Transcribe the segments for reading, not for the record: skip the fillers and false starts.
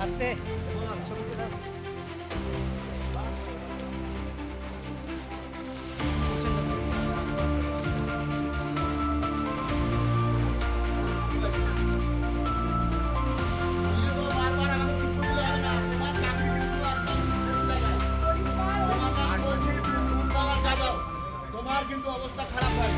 আস্তে তোমার কিন্তু অবস্থা খারাপ হয়।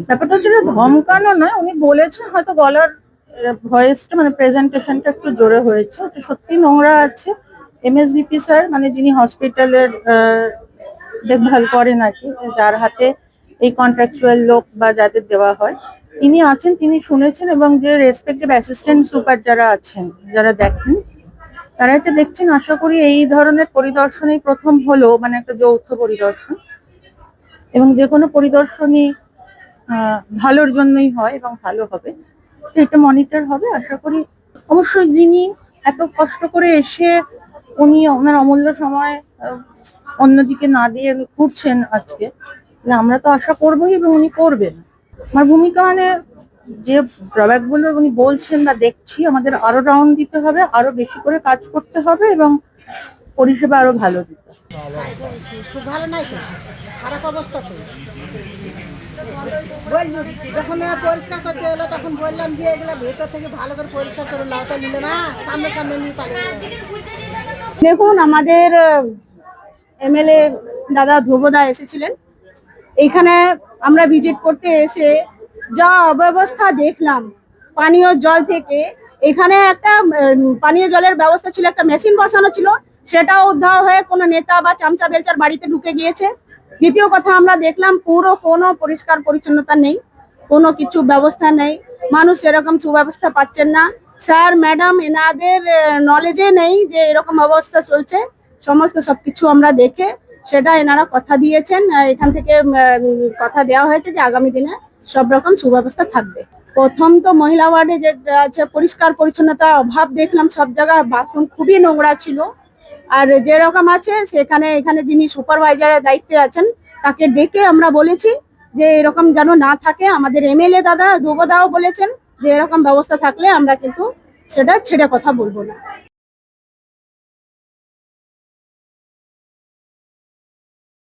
ব্যাপারটা হচ্ছে যে ধমকানো নয়, উনি বলেছেন হয়তো গলার ভয়েসটা মানে প্রেজেন্টেশনটা একটু জোরে হয়েছে, ওটা সত্যি নোংরা আছে। এমএসবিপি স্যার মানে যিনি হসপিটালের দেখভাল করেন আর কি, যার হাতে এই কন্ট্রাকচুয়াল লোক বা যাদের দেওয়া হয় তিনি আছেন, তিনি শুনেছেন এবং যে রেসপেক্টিভ অ্যাসিস্ট্যান্ট সুপার যারা আছেন, যারা দেখেন তারা এটা দেখছেন। আশা করি এই ধরনের পরিদর্শনই প্রথম হলো, মানে একটা যৌথ পরিদর্শন, এবং যে কোনো পরিদর্শনই ভালোর জন্যই হয় এবং ভালো হবে, তো এটা মনিটর হবে আশা করি। অবশ্যই যিনি এত কষ্ট করে এসে উনি ওনার অমূল্য সময় অন্যদিকে না দিয়ে ঘুরছেন আজকে, আমরা তো আশা করবোই এবং উনি করবেন। আমার ভূমিকা মানে যে ড্রব্যাক গুলো উনি বলছেন বা দেখছি, আমাদের আরো রাউন্ড দিতে হবে, আরো বেশি করে কাজ করতে হবে এবং পরিষেবা আরো ভালো দিতে হবে। খুব ভালো নাই তো, খারাপ অবস্থা তো। যখন পরিষ্কার করতে এলো তখন বললাম যে এগুলো ভেতর থেকে ভালো করে পরিষ্কার করে লাউটা নিলে না, সামনে সামনে নিয়ে পালিয়ে গেল। দেখুন, আমাদের এমএলএ দাদা ধ্রুবদা এসেছিলেন এইখানে, আমরা ভিজিট করতে এসে যা অব্যবস্থা দেখলাম পানীয় জল থেকে, এখানে একটা পানীয় জলের ব্যবস্থা ছিল, একটা মেশিন বসানো ছিল, সেটাও উদ্ধার হয়ে কোনো নেতা বা চামচা বেলচার বাড়িতে ঢুকে গিয়েছে। দ্বিতীয় কথা, আমরা দেখলাম পুরো কোনো পরিষ্কার পরিচ্ছন্নতা নেই, কোনো কিছু ব্যবস্থা নেই, মানুষ এরকম সুব্যবস্থা পাচ্ছেন না। স্যার ম্যাডাম এনাদের নলেজে নেই যে এরকম অবস্থা চলছে। সমস্ত সবকিছু আমরা দেখে সেটা এনারা কথা দিয়েছেন, এখান থেকে কথা দেওয়া হয়েছে যে আগামী দিনে সব রকম সুব্যবস্থা থাকবে। প্রথম তো মহিলা ওয়ার্ডে যেটা আছে পরিষ্কার পরিচ্ছন্নতা অভাব দেখলাম, সব জায়গায় বাথরুম খুবই নোংরা ছিল। আর যেরকম আছে সেখানে, এখানে যিনি সুপারভাইজারের দায়িত্বে আছেন তাকে ডেকে আমরা বলেছি যে এরকম যেন না থাকে। আমাদের এমএলএ দাদা ধ্রুবদাও বলেছেন যে এরকম ব্যবস্থা থাকলে আমরা কিন্তু সেটা ছেড়ে কথা বলবো না।